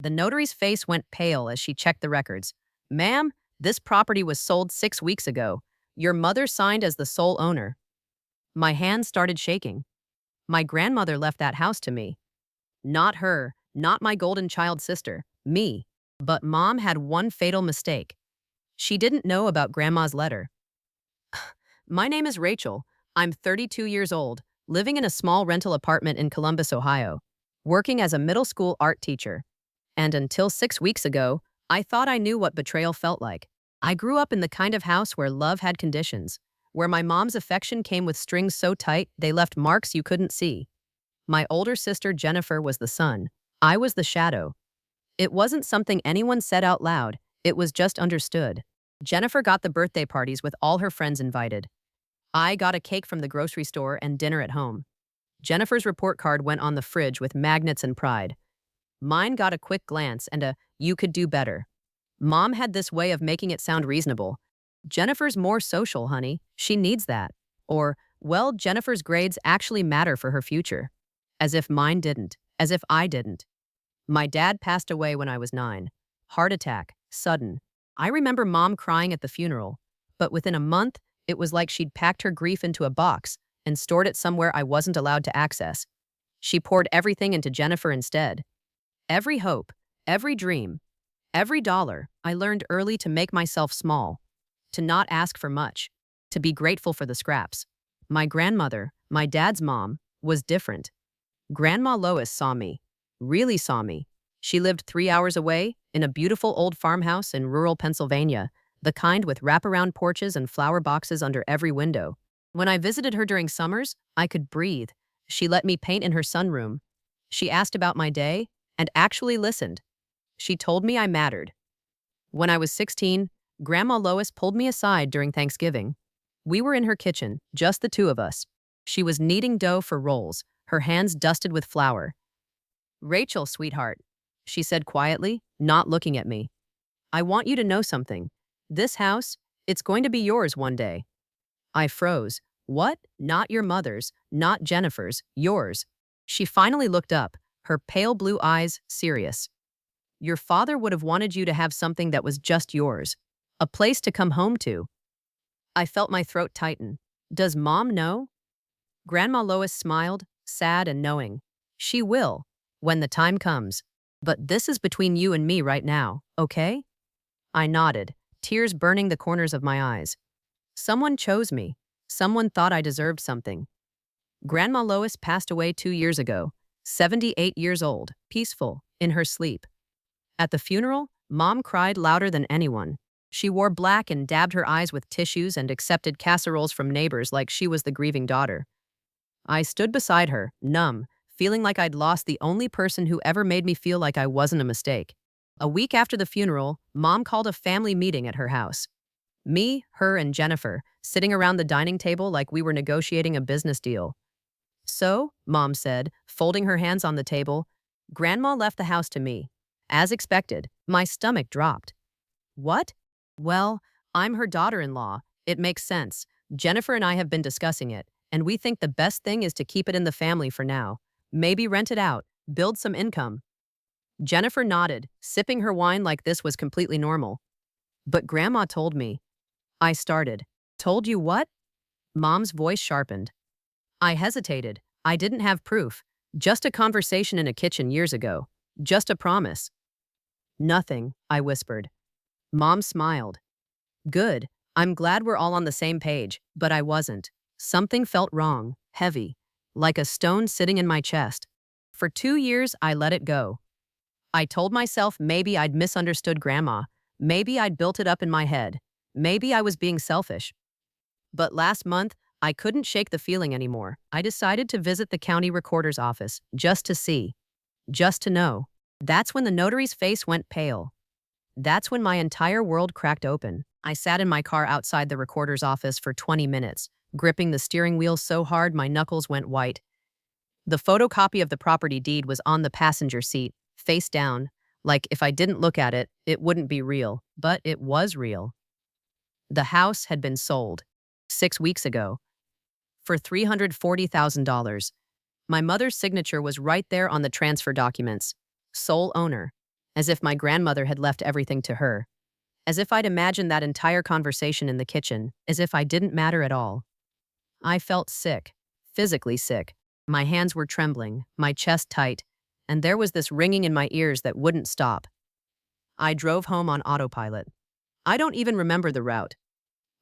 The notary's face went pale as she checked the records. Ma'am, this property was sold 6 weeks ago. Your mother signed as the sole owner. My hands started shaking. My grandmother left that house to me. Not her, not my golden child sister, me. But Mom had one fatal mistake. She didn't know about Grandma's letter. My name is Rachel. I'm 32 years old, living in a small rental apartment in Columbus, Ohio, working as a middle school art teacher. And until 6 weeks ago, I thought I knew what betrayal felt like. I grew up in the kind of house where love had conditions, where my mom's affection came with strings so tight they left marks you couldn't see. My older sister Jennifer was the sun. I was the shadow. It wasn't something anyone said out loud, it was just understood. Jennifer got the birthday parties with all her friends invited. I got a cake from the grocery store and dinner at home. Jennifer's report card went on the fridge with magnets and pride. Mine got a quick glance and a, "You could do better." Mom had this way of making it sound reasonable. Jennifer's more social, honey. She needs that. Or, well, Jennifer's grades actually matter for her future. As if mine didn't. As if I didn't. My dad passed away when I was 9. Heart attack. Sudden. I remember Mom crying at the funeral. But within a month, it was like she'd packed her grief into a box and stored it somewhere I wasn't allowed to access. She poured everything into Jennifer instead. Every hope, every dream, every dollar, I learned early to make myself small, to not ask for much, to be grateful for the scraps. My grandmother, my dad's mom, was different. Grandma Lois saw me, really saw me. She lived 3 hours away in a beautiful old farmhouse in rural Pennsylvania, the kind with wraparound porches and flower boxes under every window. When I visited her during summers, I could breathe. She let me paint in her sunroom. She asked about my day and actually listened. She told me I mattered. When I was 16, Grandma Lois pulled me aside during Thanksgiving. We were in her kitchen, just the two of us. She was kneading dough for rolls, her hands dusted with flour. "Rachel, sweetheart," she said quietly, not looking at me. "I want you to know something. This house, it's going to be yours one day." I froze. What? Not your mother's, not Jennifer's, yours. She finally looked up, her pale blue eyes serious. "Your father would have wanted you to have something that was just yours. A place to come home to." I felt my throat tighten. Does Mom know? Grandma Lois smiled, sad and knowing. "She will, when the time comes. But this is between you and me right now, okay?" I nodded, tears burning the corners of my eyes. Someone chose me. Someone thought I deserved something. Grandma Lois passed away 2 years ago, 78 years old, peaceful, in her sleep. At the funeral, Mom cried louder than anyone. She wore black and dabbed her eyes with tissues and accepted casseroles from neighbors like she was the grieving daughter. I stood beside her, numb, feeling like I'd lost the only person who ever made me feel like I wasn't a mistake. A week after the funeral, Mom called a family meeting at her house. Me, her, and Jennifer, sitting around the dining table like we were negotiating a business deal. "So," Mom said, folding her hands on the table, "Grandma left the house to me." As expected, my stomach dropped. "What?" "Well, I'm her daughter-in-law. It makes sense. Jennifer and I have been discussing it, and we think the best thing is to keep it in the family for now. Maybe rent it out, build some income." Jennifer nodded, sipping her wine like this was completely normal. "But Grandma told me." I started. "Told you what?" Mom's voice sharpened. I hesitated. I didn't have proof. Just a conversation in a kitchen years ago. Just a promise. "Nothing," I whispered. Mom smiled. "Good. I'm glad we're all on the same page, but I wasn't. Something felt wrong, heavy, like a stone sitting in my chest. For 2 years, I let it go. I told myself maybe I'd misunderstood Grandma. Maybe I'd built it up in my head. Maybe I was being selfish. But last month, I couldn't shake the feeling anymore. I decided to visit the county recorder's office, just to see. Just to know. That's when the notary's face went pale. That's when my entire world cracked open. I sat in my car outside the recorder's office for 20 minutes, gripping the steering wheel so hard my knuckles went white. The photocopy of the property deed was on the passenger seat, face down, like if I didn't look at it, it wouldn't be real. But it was real. The house had been sold 6 weeks ago for $340,000. My mother's signature was right there on the transfer documents. Sole owner. as if my grandmother had left everything to her, as if I'd imagined that entire conversation in the kitchen, as if I didn't matter at all. I felt sick, physically sick. My hands were trembling, my chest tight, and there was this ringing in my ears that wouldn't stop. I drove home on autopilot. I don't even remember the route.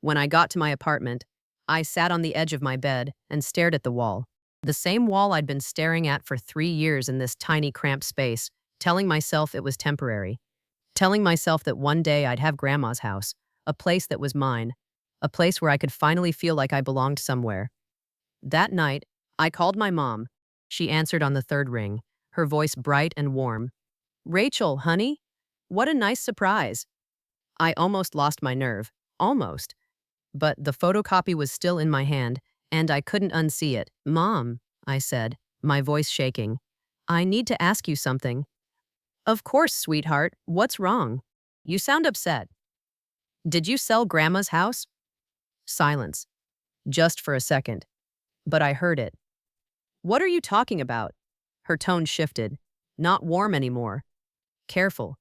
When I got to my apartment, I sat on the edge of my bed and stared at the wall. The same wall I'd been staring at for 3 years in this tiny, cramped space, telling myself it was temporary. Telling myself that one day I'd have Grandma's house, a place that was mine, a place where I could finally feel like I belonged somewhere. That night, I called my mom. She answered on the third ring, her voice bright and warm. "Rachel, honey? What a nice surprise." I almost lost my nerve. Almost. But the photocopy was still in my hand, and I couldn't unsee it. "Mom," I said, my voice shaking, "I need to ask you something." "Of course, sweetheart. What's wrong? You sound upset. Did you sell Grandma's house?" Silence. Just for a second. But I heard it. "What are you talking about?" Her tone shifted. Not warm anymore. Careful.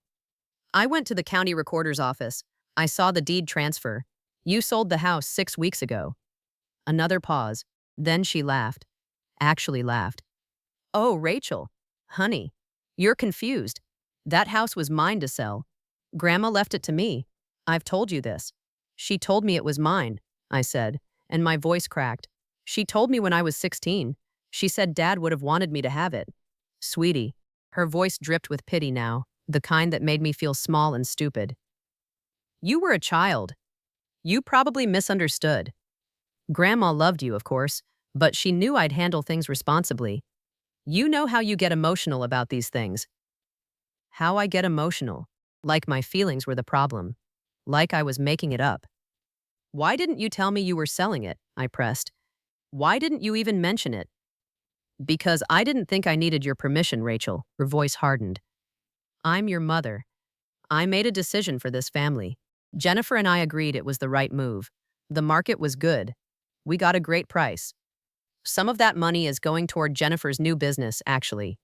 "I went to the county recorder's office. I saw the deed transfer. You sold the house 6 weeks ago." Another pause. Then she laughed. Actually laughed. "Oh, Rachel. Honey. You're confused. That house was mine to sell. Grandma left it to me. I've told you this." "She told me it was mine," I said, and my voice cracked. "She told me when I was 16. She said Dad would have wanted me to have it." "Sweetie." Her voice dripped with pity now, the kind that made me feel small and stupid. "You were a child. You probably misunderstood. Grandma loved you, of course, but she knew I'd handle things responsibly. You know how you get emotional about these things." How I get emotional. Like my feelings were the problem. Like I was making it up. "Why didn't you tell me you were selling it?" I pressed. "Why didn't you even mention it?" "Because I didn't think I needed your permission, Rachel." Her voice hardened. "I'm your mother. I made a decision for this family. Jennifer and I agreed it was the right move. The market was good. We got a great price. Some of that money is going toward Jennifer's new business, actually.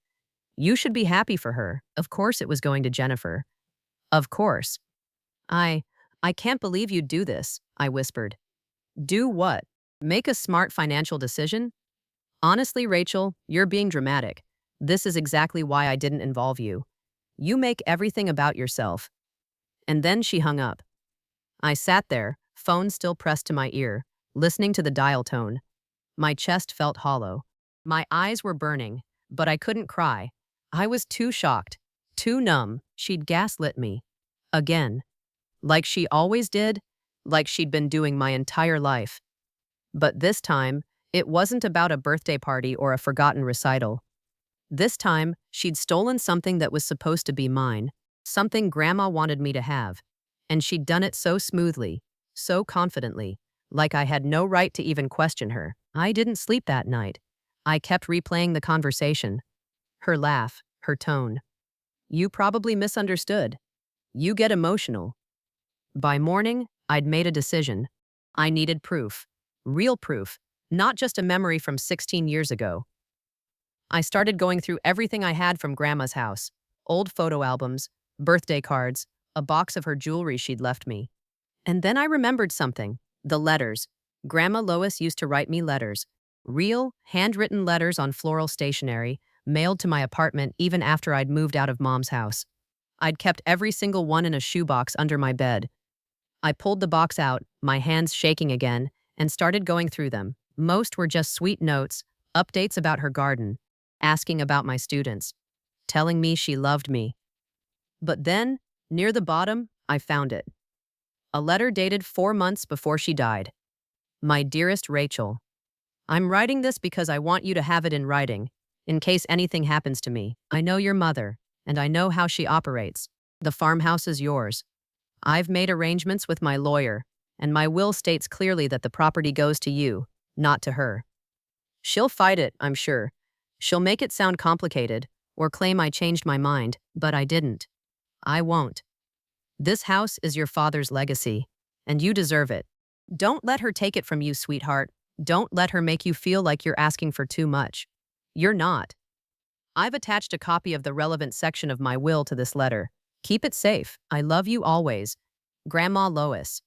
You should be happy for her." Of course it was going to Jennifer. Of course. I can't believe you'd do this," I whispered. "Do what? Make a smart financial decision?" "Honestly, Rachel, you're being dramatic. This is exactly why I didn't involve you. You make everything about yourself." And then she hung up. I sat there, phone still pressed to my ear, listening to the dial tone. My chest felt hollow. My eyes were burning, but I couldn't cry. I was too shocked, too numb. She'd gaslit me. Again. Like she always did, like she'd been doing my entire life. But this time, it wasn't about a birthday party or a forgotten recital. This time, she'd stolen something that was supposed to be mine, something Grandma wanted me to have. And she'd done it so smoothly, so confidently, like I had no right to even question her. I didn't sleep that night. I kept replaying the conversation. Her laugh, her tone. "You probably misunderstood. You get emotional." By morning, I'd made a decision. I needed proof. Real proof, not just a memory from 16 years ago. I started going through everything I had from Grandma's house. Old photo albums, birthday cards, a box of her jewelry she'd left me. And then I remembered something. The letters. Grandma Lois used to write me letters. Real, handwritten letters on floral stationery, mailed to my apartment even after I'd moved out of Mom's house. I'd kept every single one in a shoebox under my bed. I pulled the box out, my hands shaking again, and started going through them. Most were just sweet notes, updates about her garden, asking about my students, telling me she loved me. But then, near the bottom, I found it. A letter dated 4 months before she died. "My dearest Rachel, I'm writing this because I want you to have it in writing, in case anything happens to me. I know your mother, and I know how she operates. The farmhouse is yours. I've made arrangements with my lawyer, and my will states clearly that the property goes to you, not to her. She'll fight it, I'm sure. She'll make it sound complicated, or claim I changed my mind, but I didn't. I won't. This house is your father's legacy, and you deserve it. Don't let her take it from you, sweetheart. Don't let her make you feel like you're asking for too much. You're not." I've attached a copy of the relevant section of my will to this letter. Keep it safe. I love you always. Grandma Lois.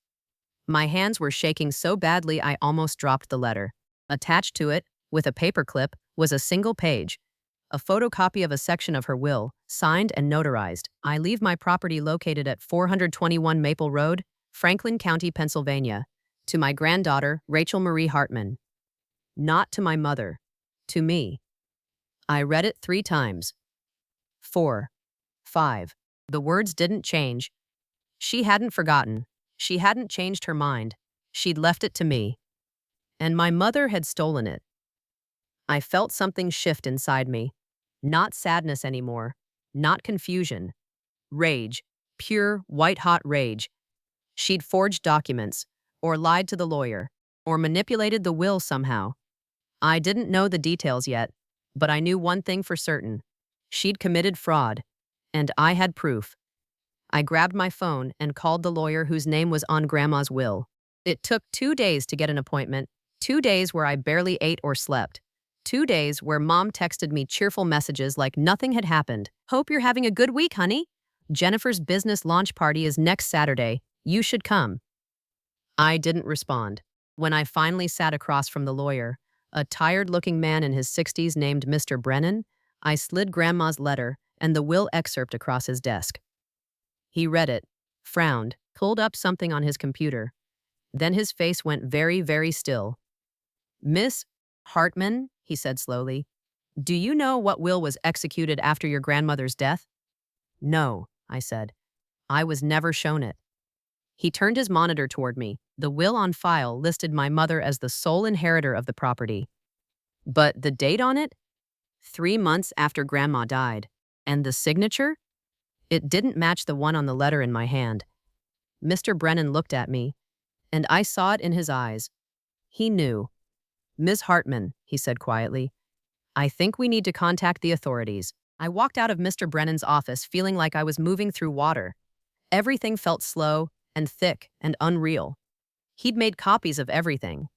My hands were shaking so badly I almost dropped the letter. Attached to it, with a paperclip, was a single page. A photocopy of a section of her will, signed and notarized. I leave my property located at 421 Maple Road, Franklin County, Pennsylvania. To my granddaughter, Rachel Marie Hartman. Not to my mother. To me. I read it 3 times. 4. 5. The words didn't change. She hadn't forgotten. She hadn't changed her mind. She'd left it to me. And my mother had stolen it. I felt something shift inside me. Not sadness anymore. Not confusion. Rage. Pure, white-hot rage. She'd forged documents, or lied to the lawyer, or manipulated the will somehow. I didn't know the details yet, but I knew one thing for certain. She'd committed fraud, and I had proof. I grabbed my phone and called the lawyer whose name was on Grandma's will. It took 2 days to get an appointment, 2 days where I barely ate or slept. 2 days where Mom texted me cheerful messages like nothing had happened. Hope you're having a good week, honey. Jennifer's business launch party is next Saturday. You should come. I didn't respond. When I finally sat across from the lawyer, a tired-looking man in his 60s named Mr. Brennan, I slid Grandma's letter and the will excerpt across his desk. He read it, frowned, pulled up something on his computer. Then his face went very, very still. Miss Hartman, he said slowly, do you know what will was executed after your grandmother's death? No, I said. I was never shown it. He turned his monitor toward me. The will on file listed my mother as the sole inheritor of the property. But the date on it? 3 months after Grandma died. And the signature? It didn't match the one on the letter in my hand. Mr. Brennan looked at me, and I saw it in his eyes. He knew. Ms. Hartman, he said quietly, I think we need to contact the authorities. I walked out of Mr. Brennan's office feeling like I was moving through water. Everything felt slow and thick and unreal. He'd made copies of everything.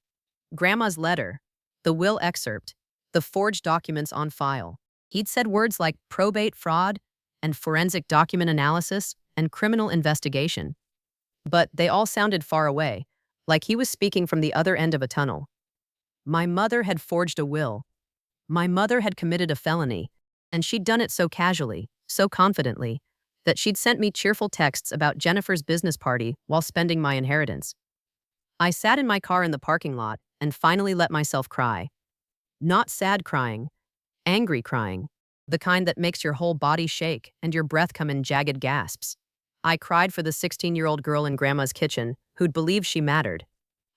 Grandma's letter, the will excerpt, the forged documents on file. He'd said words like probate fraud and forensic document analysis and criminal investigation. But they all sounded far away, like he was speaking from the other end of a tunnel. My mother had forged a will. My mother had committed a felony, and she'd done it so casually, so confidently, that she'd sent me cheerful texts about Jennifer's business party while spending my inheritance. I sat in my car in the parking lot and finally let myself cry. Not sad crying, angry crying, the kind that makes your whole body shake and your breath come in jagged gasps. I cried for the 16-year-old girl in Grandma's kitchen who'd believed she mattered.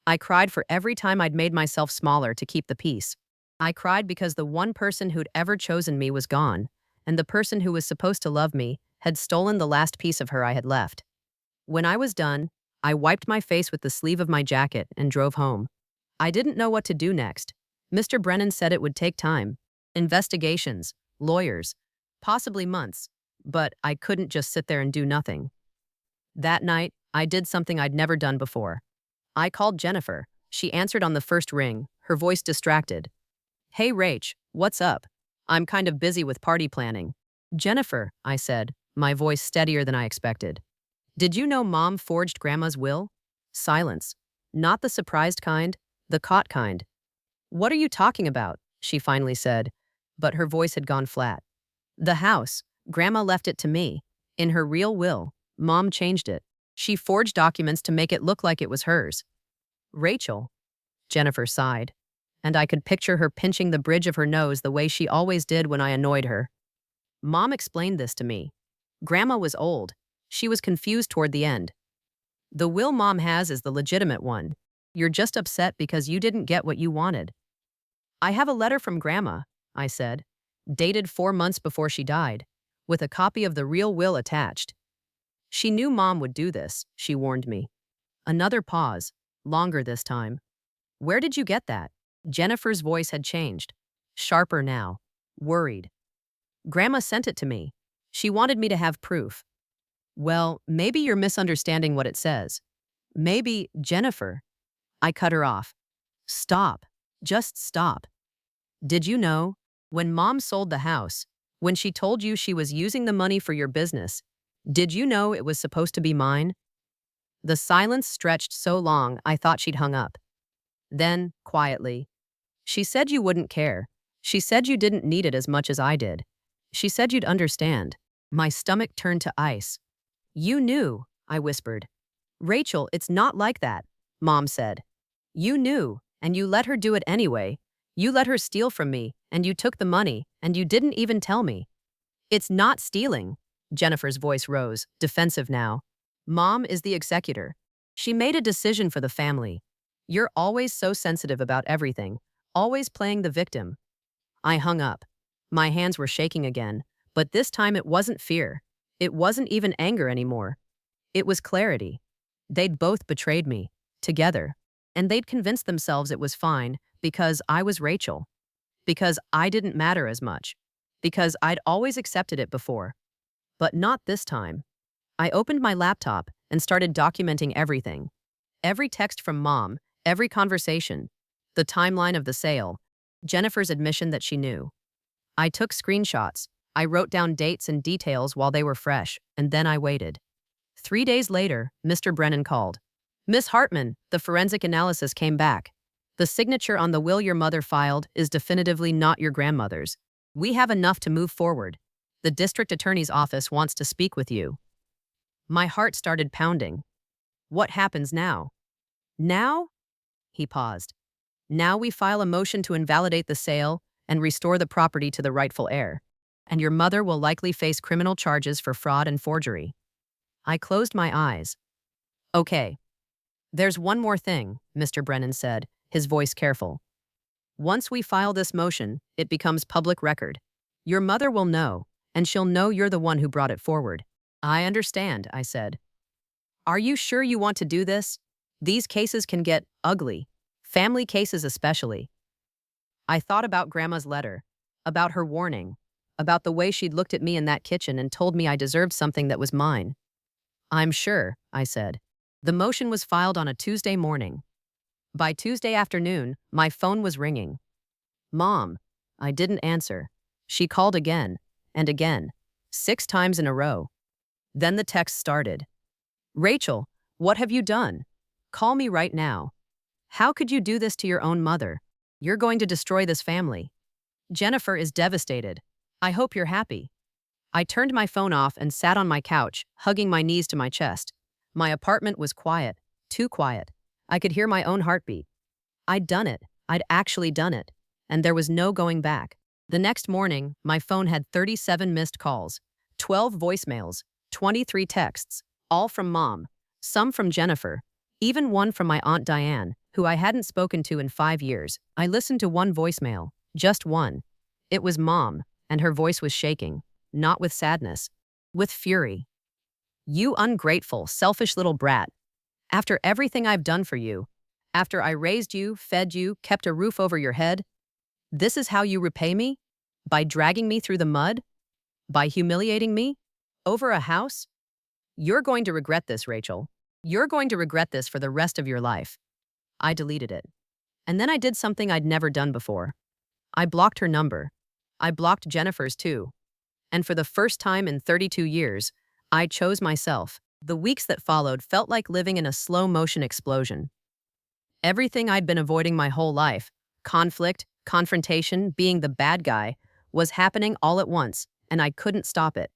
I cried for every time I'd made myself smaller to keep the peace. I cried because the one person who'd ever chosen me was gone, and the person who was supposed to love me had stolen the last piece of her I had left. When I was done, I wiped my face with the sleeve of my jacket and drove home. I didn't know what to do next. Mr. Brennan said it would take time. Investigations, lawyers, possibly months, but I couldn't just sit there and do nothing. That night, I did something I'd never done before. I called Jennifer. She answered on the first ring, her voice distracted. Hey Rach, what's up? I'm kind of busy with party planning. Jennifer, I said, my voice steadier than I expected. Did you know Mom forged Grandma's will? Silence. Not the surprised kind, the caught kind. What are you talking about? She finally said, but her voice had gone flat. The house. Grandma left it to me. In her real will, Mom changed it. She forged documents to make it look like it was hers. Rachel, Jennifer sighed, and I could picture her pinching the bridge of her nose the way she always did when I annoyed her. Mom explained this to me. Grandma was old. She was confused toward the end. The will Mom has is the legitimate one. You're just upset because you didn't get what you wanted. I have a letter from Grandma, I said, dated 4 months before she died, with a copy of the real will attached. She knew Mom would do this, she warned me. Another pause, longer this time. Where did you get that? Jennifer's voice had changed, sharper now, worried. Grandma sent it to me. She wanted me to have proof. Well, maybe you're misunderstanding what it says. Maybe, Jennifer. I cut her off. Stop. Just stop. Did you know? When Mom sold the house, when she told you she was using the money for your business, Did you know it was supposed to be mine? The silence stretched so long I thought she'd hung up. Then, quietly, she said you wouldn't care. She said you didn't need it as much as I did. She said you'd understand. My stomach turned to ice. You knew, I whispered. Rachel, it's not like that, Mom said. You knew, and you let her do it anyway. You let her steal from me, and you took the money, and you didn't even tell me. It's not stealing. Jennifer's voice rose, defensive now. Mom is the executor. She made a decision for the family. You're always so sensitive about everything, always playing the victim. I hung up. My hands were shaking again, but this time it wasn't fear. It wasn't even anger anymore. It was clarity. They'd both betrayed me, together. And they'd convinced themselves it was fine because I was Rachel. Because I didn't matter as much. Because I'd always accepted it before. But not this time. I opened my laptop and started documenting everything. Every text from Mom, every conversation, the timeline of the sale, Jennifer's admission that she knew. I took screenshots. I wrote down dates and details while they were fresh, and then I waited. 3 days later, Mr. Brennan called. Miss Hartman, the forensic analysis came back. The signature on the will your mother filed is definitively not your grandmother's. We have enough to move forward. The district attorney's office wants to speak with you. My heart started pounding. What happens now? Now? He paused. Now we file a motion to invalidate the sale and restore the property to the rightful heir. And your mother will likely face criminal charges for fraud and forgery. I closed my eyes. Okay. There's one more thing, Mr. Brennan said, his voice careful. Once we file this motion, it becomes public record. Your mother will know, and she'll know you're the one who brought it forward. I understand, I said. Are you sure you want to do this? These cases can get ugly. Family cases especially. I thought about Grandma's letter, about her warning, about the way she'd looked at me in that kitchen and told me I deserved something that was mine. I'm sure, I said. The motion was filed on a Tuesday morning. By Tuesday afternoon, my phone was ringing. Mom. I didn't answer. She called again, and again, 6 times in a row. Then the text started. Rachel, what have you done? Call me right now. How could you do this to your own mother? You're going to destroy this family. Jennifer is devastated. I hope you're happy. I turned my phone off and sat on my couch, hugging my knees to my chest. My apartment was quiet, too quiet. I could hear my own heartbeat. I'd done it. I'd actually done it. And there was no going back. The next morning, my phone had 37 missed calls, 12 voicemails, 23 texts, all from Mom, some from Jennifer, even one from my Aunt Diane, who I hadn't spoken to in 5 years. I listened to one voicemail, just one. It was Mom, and her voice was shaking, not with sadness, with fury. You ungrateful, selfish little brat. After everything I've done for you, after I raised you, fed you, kept a roof over your head, this is how you repay me? By dragging me through the mud? By humiliating me? Over a house? You're going to regret this, Rachel. You're going to regret this for the rest of your life. I deleted it. And then I did something I'd never done before. I blocked her number. I blocked Jennifer's too. And for the first time in 32 years, I chose myself. The weeks that followed felt like living in a slow-motion explosion. Everything I'd been avoiding my whole life, conflict, confrontation, being the bad guy, was happening all at once, and I couldn't stop it.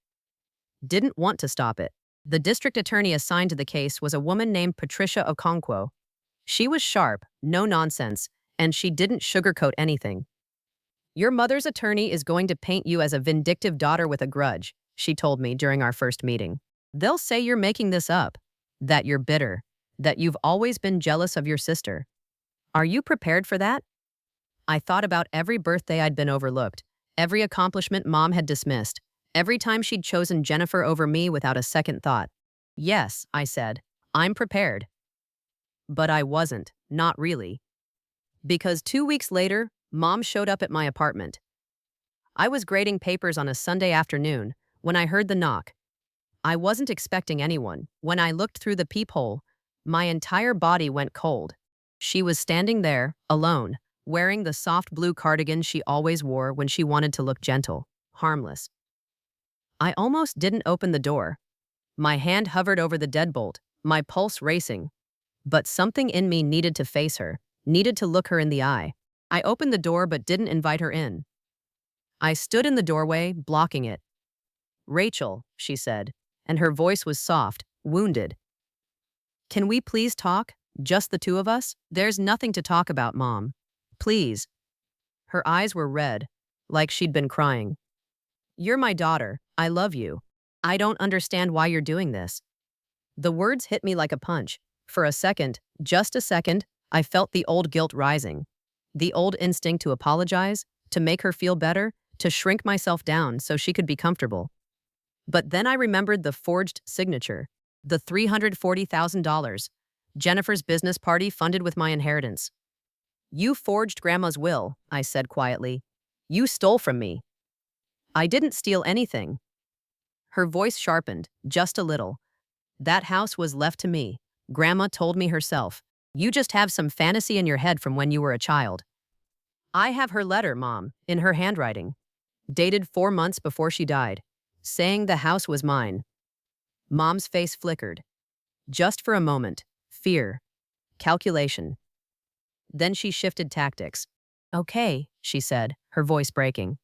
Didn't want to stop it. The district attorney assigned to the case was a woman named Patricia Okonkwo. She was sharp, no nonsense, and she didn't sugarcoat anything. Your mother's attorney is going to paint you as a vindictive daughter with a grudge, she told me during our first meeting. They'll say you're making this up, that you're bitter, that you've always been jealous of your sister. Are you prepared for that? I thought about every birthday I'd been overlooked, every accomplishment Mom had dismissed, every time she'd chosen Jennifer over me without a second thought. Yes, I said, I'm prepared. But I wasn't, not really. Because 2 weeks later, Mom showed up at my apartment. I was grading papers on a Sunday afternoon when I heard the knock. I wasn't expecting anyone. When I looked through the peephole, my entire body went cold. She was standing there, alone, wearing the soft blue cardigan she always wore when she wanted to look gentle, harmless. I almost didn't open the door. My hand hovered over the deadbolt, my pulse racing. But something in me needed to face her, needed to look her in the eye. I opened the door but didn't invite her in. I stood in the doorway, blocking it. "Rachel," she said, and her voice was soft, wounded. "Can we please talk? Just the two of us? There's nothing to talk about, Mom. Please." Her eyes were red, like she'd been crying. "You're my daughter. I love you. I don't understand why you're doing this." The words hit me like a punch. For a second, just a second, I felt the old guilt rising. The old instinct to apologize, to make her feel better, to shrink myself down so she could be comfortable. But then I remembered the forged signature, the $340,000, Jennifer's business party funded with my inheritance. "You forged Grandma's will," I said quietly. "You stole from me." "I didn't steal anything." Her voice sharpened, just a little. "That house was left to me. Grandma told me herself. You just have some fantasy in your head from when you were a child." I have her letter, Mom, in her handwriting, dated 4 months before she died, saying the house was mine. Mom's face flickered. Just for a moment. Fear. Calculation. Then she shifted tactics. "Okay," she said, her voice breaking.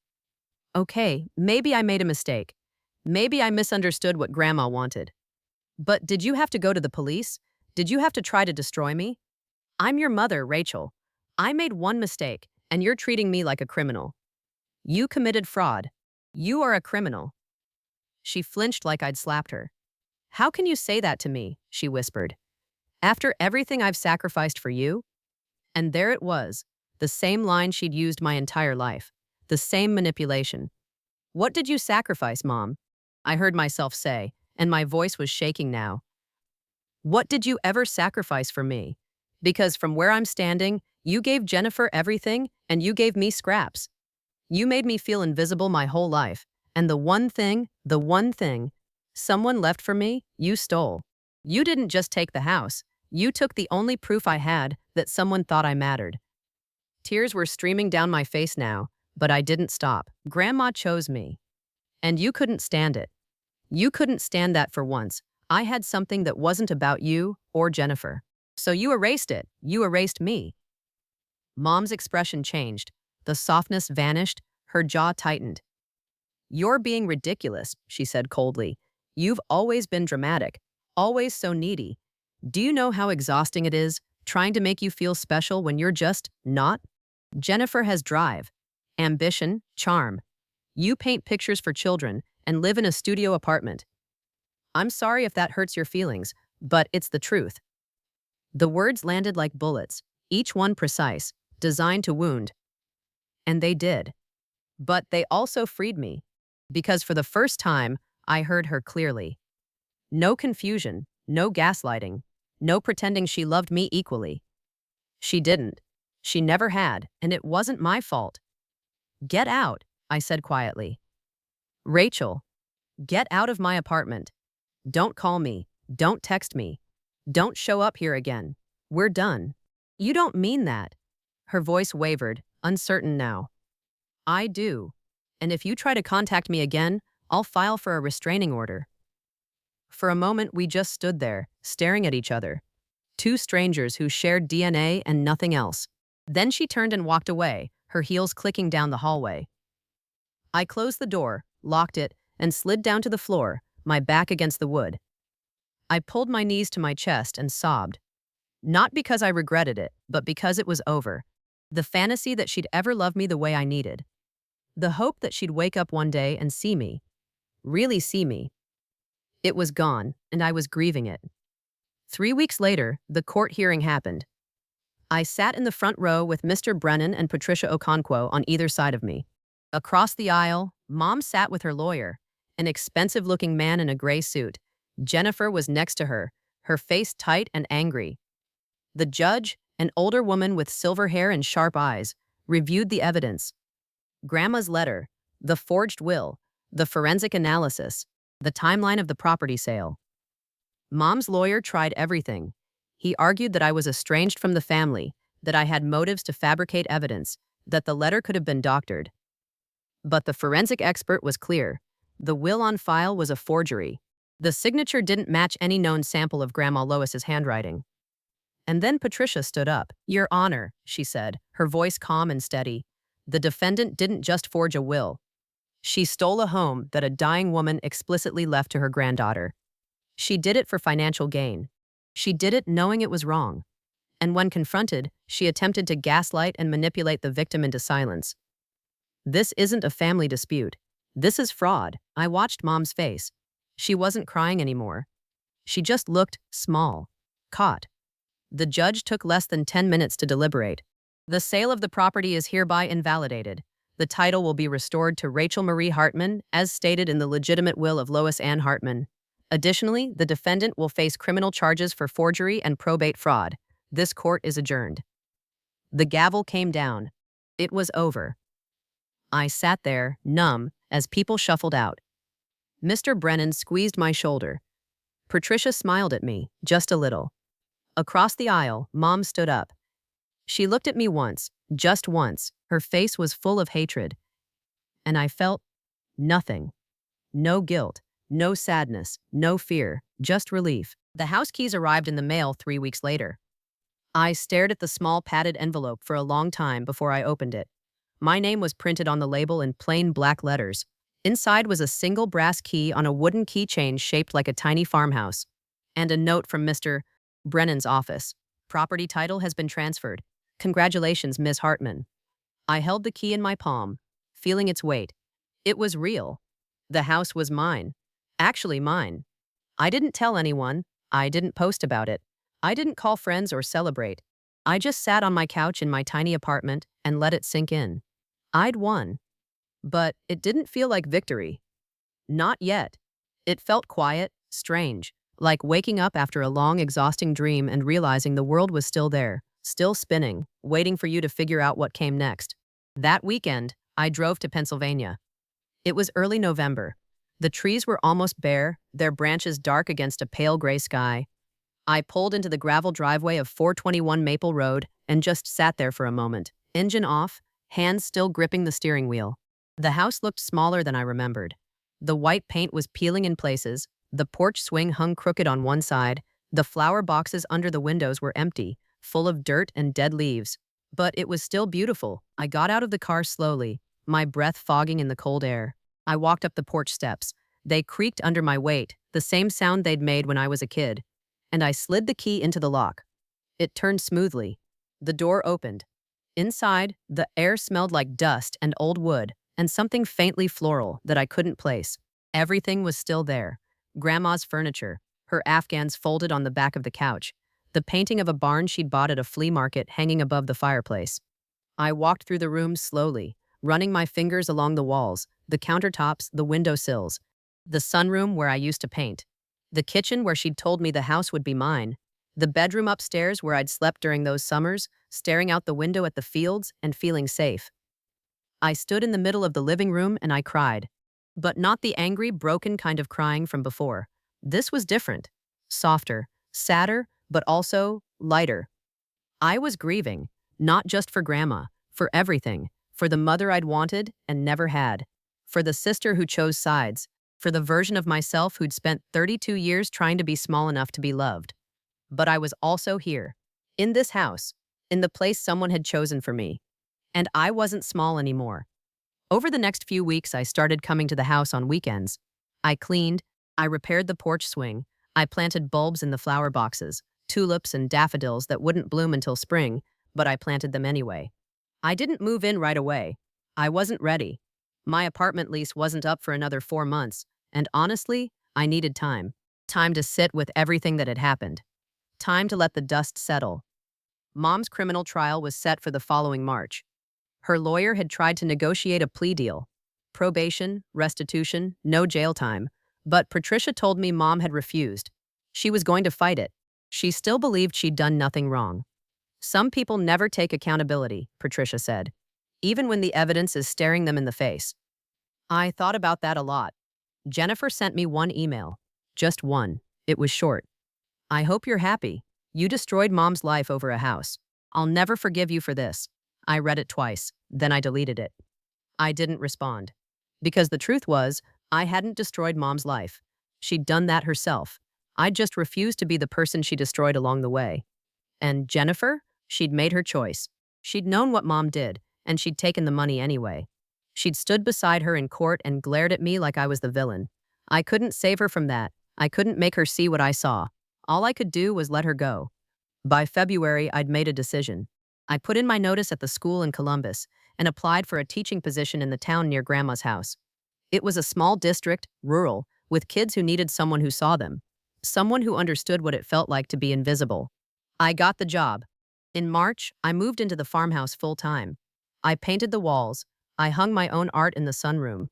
"Okay, maybe I made a mistake. Maybe I misunderstood what Grandma wanted. But did you have to go to the police? Did you have to try to destroy me? I'm your mother, Rachel. I made one mistake, and you're treating me like a criminal. You committed fraud. You are a criminal." She flinched like I'd slapped her. "How can you say that to me?" she whispered. "After everything I've sacrificed for you?" And there it was, the same line she'd used my entire life, the same manipulation. "What did you sacrifice, Mom?" I heard myself say, and my voice was shaking now. "What did you ever sacrifice for me? Because from where I'm standing, you gave Jennifer everything, and you gave me scraps. You made me feel invisible my whole life, and the one thing, someone left for me, you stole. You didn't just take the house. You took the only proof I had that someone thought I mattered." Tears were streaming down my face now, but I didn't stop. "Grandma chose me. And you couldn't stand it. You couldn't stand that for once. I had something that wasn't about you or Jennifer. So you erased it. You erased me." Mom's expression changed. The softness vanished. Her jaw tightened. "You're being ridiculous," she said coldly. "You've always been dramatic, always so needy. Do you know how exhausting it is, trying to make you feel special when you're just not? Jennifer has drive, ambition, charm. You paint pictures for children and live in a studio apartment. I'm sorry if that hurts your feelings, but it's the truth." The words landed like bullets, each one precise, designed to wound. And they did. But they also freed me. Because for the first time, I heard her clearly. No confusion, no gaslighting, no pretending she loved me equally. She didn't. She never had, and it wasn't my fault. "Get out," I said quietly. "Rachel, get out of my apartment. Don't call me. Don't text me. Don't show up here again. We're done." "You don't mean that." Her voice wavered, uncertain now. "I do. And if you try to contact me again, I'll file for a restraining order." For a moment, we just stood there, staring at each other. Two strangers who shared DNA and nothing else. Then she turned and walked away, her heels clicking down the hallway. I closed the door, locked it, and slid down to the floor, my back against the wood. I pulled my knees to my chest and sobbed. Not because I regretted it, but because it was over. The fantasy that she'd ever love me the way I needed. The hope that she'd wake up one day and see me. Really see me. It was gone, and I was grieving it. 3 weeks later, the court hearing happened. I sat in the front row with Mr. Brennan and Patricia Okonkwo on either side of me. Across the aisle, Mom sat with her lawyer, an expensive-looking man in a gray suit. Jennifer was next to her, her face tight and angry. The judge, an older woman with silver hair and sharp eyes, reviewed the evidence. Grandma's letter, the forged will, the forensic analysis, the timeline of the property sale. Mom's lawyer tried everything. He argued that I was estranged from the family, that I had motives to fabricate evidence, that the letter could have been doctored. But the forensic expert was clear. The will on file was a forgery. The signature didn't match any known sample of Grandma Lois's handwriting. And then Patricia stood up. "Your Honor," she said, her voice calm and steady. "The defendant didn't just forge a will. She stole a home that a dying woman explicitly left to her granddaughter. She did it for financial gain. She did it knowing it was wrong. And when confronted, she attempted to gaslight and manipulate the victim into silence. This isn't a family dispute. This is fraud." I watched Mom's face. She wasn't crying anymore. She just looked small, caught. The judge took less than 10 minutes to deliberate. "The sale of the property is hereby invalidated. The title will be restored to Rachel Marie Hartman, as stated in the legitimate will of Lois Ann Hartman. Additionally, the defendant will face criminal charges for forgery and probate fraud. This court is adjourned." The gavel came down. It was over. I sat there, numb, as people shuffled out. Mr. Brennan squeezed my shoulder. Patricia smiled at me, just a little. Across the aisle, Mom stood up. She looked at me once, just once. Her face was full of hatred. And I felt nothing. No guilt, no sadness, no fear, just relief. The house keys arrived in the mail 3 weeks later. I stared at the small padded envelope for a long time before I opened it. My name was printed on the label in plain black letters. Inside was a single brass key on a wooden keychain shaped like a tiny farmhouse, and a note from Mr. Brennan's office. "Property title has been transferred. Congratulations, Miss Hartman." I held the key in my palm, feeling its weight. It was real. The house was mine. Actually mine. I didn't tell anyone. I didn't post about it. I didn't call friends or celebrate. I just sat on my couch in my tiny apartment and let it sink in. I'd won. But it didn't feel like victory. Not yet. It felt quiet, strange, like waking up after a long, exhausting dream and realizing the world was still there, still spinning, waiting for you to figure out what came next. That weekend, I drove to Pennsylvania. It was early November. The trees were almost bare, their branches dark against a pale gray sky. I pulled into the gravel driveway of 421 Maple Road and just sat there for a moment, engine off, hands still gripping the steering wheel. The house looked smaller than I remembered. The white paint was peeling in places, the porch swing hung crooked on one side, the flower boxes under the windows were empty, full of dirt and dead leaves. But it was still beautiful. I got out of the car slowly, my breath fogging in the cold air. I walked up the porch steps. They creaked under my weight, the same sound they'd made when I was a kid. And I slid the key into the lock. It turned smoothly. The door opened. Inside, the air smelled like dust and old wood, and something faintly floral that I couldn't place. Everything was still there. Grandma's furniture, her Afghans folded on the back of the couch, the painting of a barn she'd bought at a flea market hanging above the fireplace. I walked through the room slowly, running my fingers along the walls, the countertops, the windowsills, the sunroom where I used to paint, the kitchen where she'd told me the house would be mine, the bedroom upstairs where I'd slept during those summers, staring out the window at the fields and feeling safe. I stood in the middle of the living room and I cried. But not the angry, broken kind of crying from before. This was different. Softer, sadder, but also lighter. I was grieving, not just for Grandma, for everything, for the mother I'd wanted and never had, for the sister who chose sides, for the version of myself who'd spent 32 years trying to be small enough to be loved. But I was also here, in this house, in the place someone had chosen for me. And I wasn't small anymore. Over the next few weeks, I started coming to the house on weekends. I cleaned, I repaired the porch swing, I planted bulbs in the flower boxes, tulips and daffodils that wouldn't bloom until spring, but I planted them anyway. I didn't move in right away. I wasn't ready. My apartment lease wasn't up for another 4 months, and honestly, I needed time. Time to sit with everything that had happened. Time to let the dust settle. Mom's criminal trial was set for the following March. Her lawyer had tried to negotiate a plea deal. Probation, restitution, no jail time. But Patricia told me Mom had refused. She was going to fight it. She still believed she'd done nothing wrong. Some people never take accountability, Patricia said, even when the evidence is staring them in the face. I thought about that a lot. Jennifer sent me one email. Just one. It was short. "I hope you're happy. You destroyed Mom's life over a house. I'll never forgive you for this." I read it twice, then I deleted it. I didn't respond. Because the truth was, I hadn't destroyed Mom's life. She'd done that herself. I just refused to be the person she destroyed along the way. And Jennifer? She'd made her choice. She'd known what Mom did, and she'd taken the money anyway. She'd stood beside her in court and glared at me like I was the villain. I couldn't save her from that. I couldn't make her see what I saw. All I could do was let her go. By February, I'd made a decision. I put in my notice at the school in Columbus and applied for a teaching position in the town near Grandma's house. It was a small district, rural, with kids who needed someone who saw them. Someone who understood what it felt like to be invisible. I got the job. In March, I moved into the farmhouse full-time. I painted the walls. I hung my own art in the sunroom.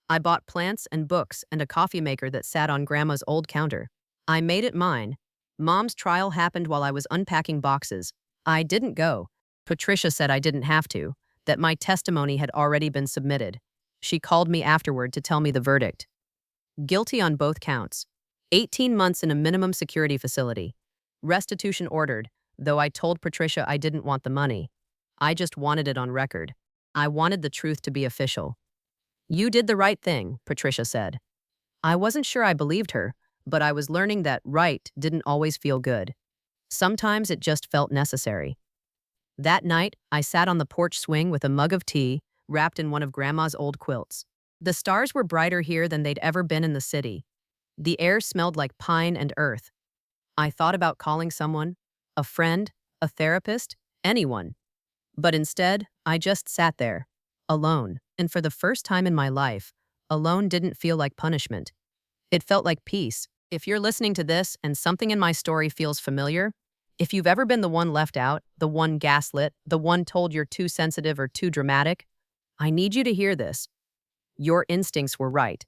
I bought plants and books and a coffee maker that sat on Grandma's old counter. I made it mine. Mom's trial happened while I was unpacking boxes. I didn't go. Patricia said I didn't have to, that my testimony had already been submitted. She called me afterward to tell me the verdict. Guilty on both counts. 18 months in a minimum security facility. Restitution ordered, though I told Patricia I didn't want the money. I just wanted it on record. I wanted the truth to be official. You did the right thing, Patricia said. I wasn't sure I believed her, but I was learning that right didn't always feel good. Sometimes it just felt necessary. That night, I sat on the porch swing with a mug of tea, wrapped in one of Grandma's old quilts. The stars were brighter here than they'd ever been in the city. The air smelled like pine and earth. I thought about calling someone, a friend, a therapist, anyone. But instead, I just sat there, alone. And for the first time in my life, alone didn't feel like punishment. It felt like peace. If you're listening to this and something in my story feels familiar, if you've ever been the one left out, the one gaslit, the one told you're too sensitive or too dramatic, I need you to hear this. Your instincts were right.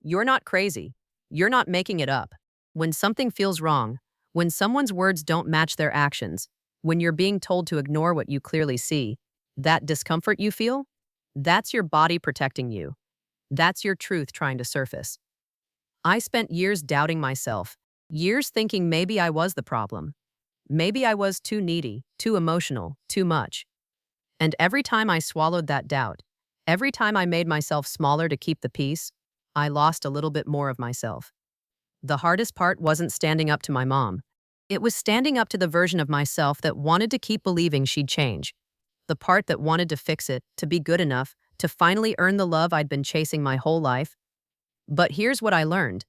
You're not crazy. You're not making it up. When something feels wrong, when someone's words don't match their actions, when you're being told to ignore what you clearly see, that discomfort you feel, that's your body protecting you. That's your truth trying to surface. I spent years doubting myself, years thinking maybe I was the problem. Maybe I was too needy, too emotional, too much. And every time I swallowed that doubt, every time I made myself smaller to keep the peace, I lost a little bit more of myself. The hardest part wasn't standing up to my mom. It was standing up to the version of myself that wanted to keep believing she'd change. The part that wanted to fix it, to be good enough, to finally earn the love I'd been chasing my whole life. But here's what I learned.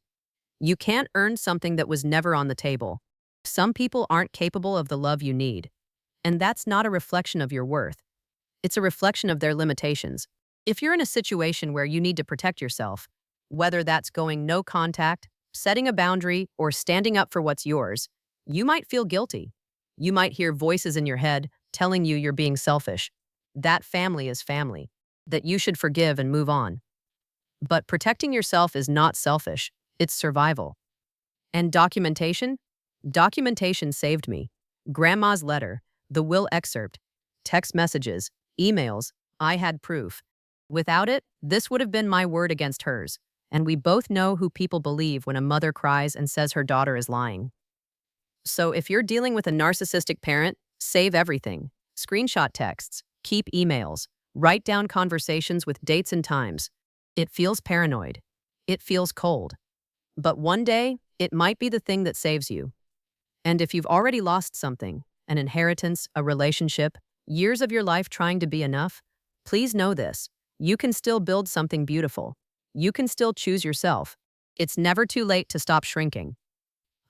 You can't earn something that was never on the table. Some people aren't capable of the love you need. And that's not a reflection of your worth. It's a reflection of their limitations. If you're in a situation where you need to protect yourself, whether that's going no contact, setting a boundary, or standing up for what's yours, you might feel guilty. You might hear voices in your head telling you you're being selfish. That family is family. That you should forgive and move on. But protecting yourself is not selfish. It's survival. And documentation? Documentation saved me. Grandma's letter, the will excerpt, text messages, emails, I had proof. Without it, this would have been my word against hers. And we both know who people believe when a mother cries and says her daughter is lying. So if you're dealing with a narcissistic parent, save everything. Screenshot texts, keep emails, write down conversations with dates and times. It feels paranoid. It feels cold. But one day, it might be the thing that saves you. And if you've already lost something, an inheritance, a relationship, years of your life trying to be enough, please know this. You can still build something beautiful. You can still choose yourself. It's never too late to stop shrinking.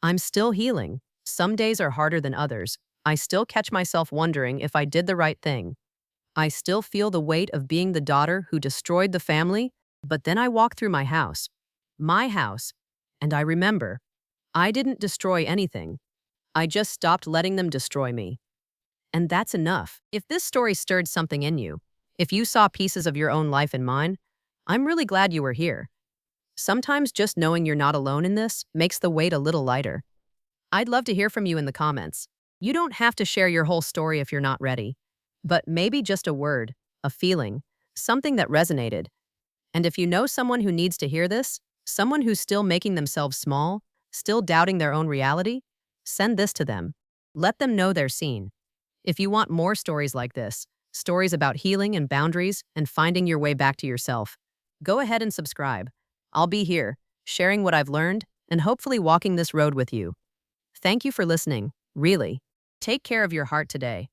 I'm still healing. Some days are harder than others. I still catch myself wondering if I did the right thing. I still feel the weight of being the daughter who destroyed the family, but then I walk through my house, and I remember, I didn't destroy anything. I just stopped letting them destroy me. And that's enough. If this story stirred something in you, if you saw pieces of your own life in mine, I'm really glad you were here. Sometimes just knowing you're not alone in this makes the weight a little lighter. I'd love to hear from you in the comments. You don't have to share your whole story if you're not ready, but maybe just a word, a feeling, something that resonated. And if you know someone who needs to hear this, someone who's still making themselves small, still doubting their own reality, send this to them. Let them know they're seen. If you want more stories like this, stories about healing and boundaries and finding your way back to yourself, go ahead and subscribe. I'll be here, sharing what I've learned, and hopefully walking this road with you. Thank you for listening, really. Take care of your heart today.